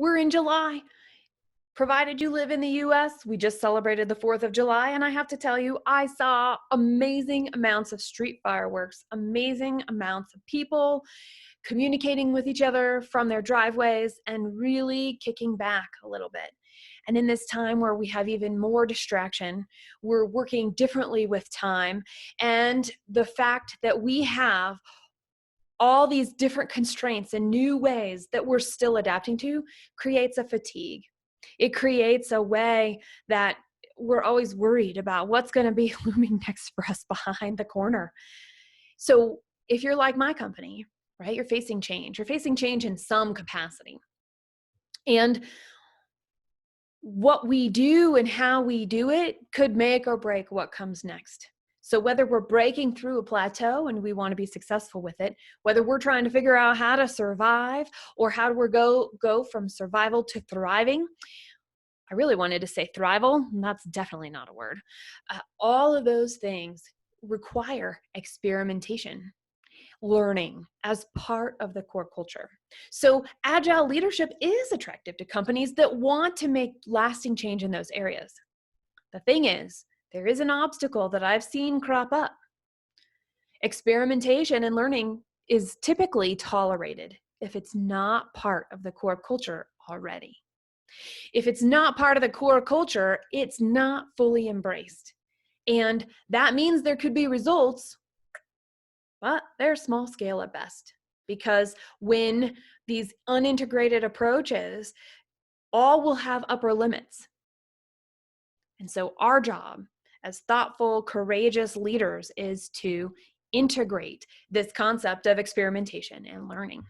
We're in July. Provided you live in the US, we just celebrated the 4th of July, and I have to tell you, I saw amazing amounts of street fireworks, amazing amounts of people communicating with each other from their driveways and really kicking back a little bit. And in this time where we have even more distraction, we're working differently with time. And the fact that we have all these different constraints and new ways that we're still adapting to creates a fatigue. It creates a way that we're always worried about what's going to be looming next for us behind the corner. So if you're like my company, right, you're facing change. You're facing change in some capacity. And what we do and how we do it could make or break what comes next. So whether we're breaking through a plateau and we want to be successful with it, whether we're trying to figure out how to survive or how do we go from survival to thriving, I really wanted to say thrival, and that's definitely not a word. All of those things require experimentation, learning as part of the core culture. So agile leadership is attractive to companies that want to make lasting change in those areas. The thing is, there is an obstacle that I've seen crop up. Experimentation and learning is typically tolerated if it's not part of the core culture already. If it's not part of the core culture, it's not fully embraced. And that means there could be results, but they're small scale at best. Because when these unintegrated approaches, all will have upper limits. And so our job as thoughtful, courageous leaders is to integrate this concept of experimentation and learning.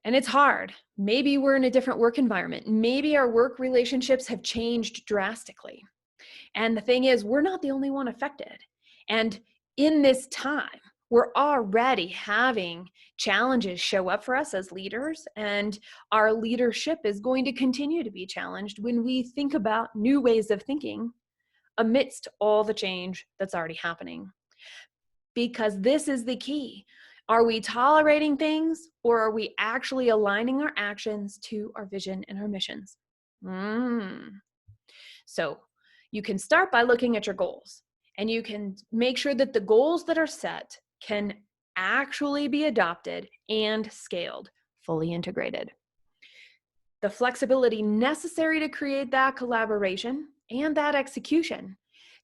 And it's hard. Maybe we're in a different work environment. Maybe our work relationships have changed drastically. And the thing is, we're not the only one affected. And in this time, we're already having challenges show up for us as leaders, and our leadership is going to continue to be challenged when we think about new ways of thinking amidst all the change that's already happening. Because this is the key. Are we tolerating things, or are we actually aligning our actions to our vision and our missions? So you can start by looking at your goals, and you can make sure that the goals that are set can actually be adopted and scaled, fully integrated. The flexibility necessary to create that collaboration and that execution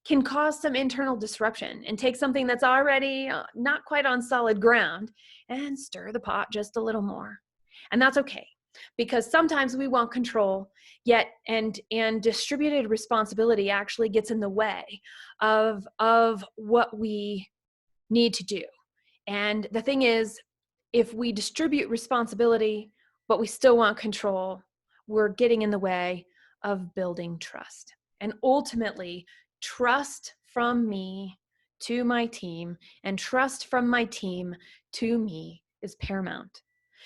can cause some internal disruption and take something that's already not quite on solid ground and stir the pot just a little more. And that's okay, because sometimes we want control, yet and distributed responsibility actually gets in the way of what we need to do. And the thing is, if we distribute responsibility, but we still want control, we're getting in the way of building trust. And ultimately, trust from me to my team and trust from my team to me is paramount.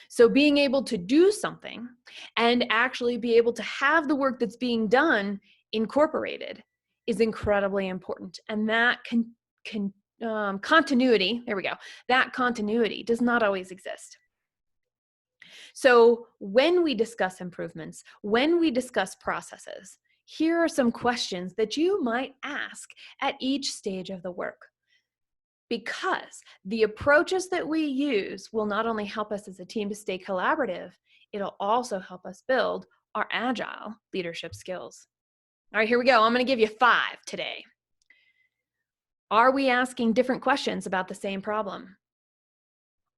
So being able to do something and actually be able to have the work that's being done incorporated is incredibly important. And that continuity, there we go, that continuity does not always exist. So when we discuss improvements, when we discuss processes, here are some questions that you might ask at each stage of the work. Because the approaches that we use will not only help us as a team to stay collaborative, it'll also help us build our agile leadership skills. All right, here we go. I'm going to give you 5 today. Are we asking different questions about the same problem?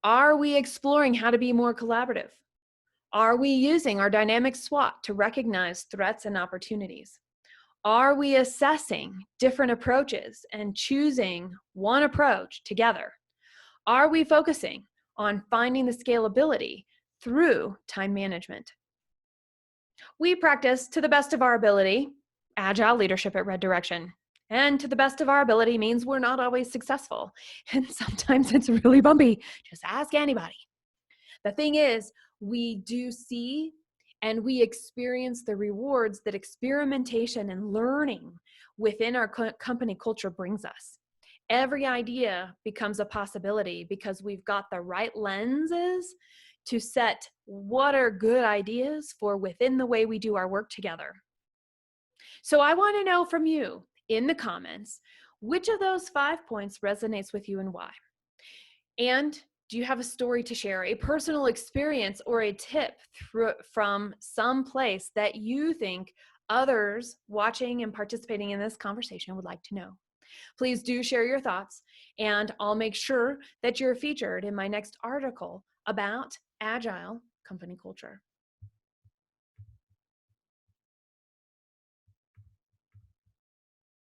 Are we exploring how to be more collaborative? Are we using our dynamic SWOT to recognize threats and opportunities? Are we assessing different approaches and choosing one approach together? Are we focusing on finding the scalability through time management? We practice, to the best of our ability, agile leadership at Red Direction. And to the best of our ability means we're not always successful. And sometimes it's really bumpy. Just ask anybody. The thing is, we do see and we experience the rewards that experimentation and learning within our company culture brings us. Every idea becomes a possibility because we've got the right lenses to set what are good ideas for within the way we do our work together. So I want to know from you in the comments, which of those 5 points resonates with you and why? And do you have a story to share, a personal experience or a tip from some place that you think others watching and participating in this conversation would like to know? Please do share your thoughts, and I'll make sure that you're featured in my next article about Agile company culture.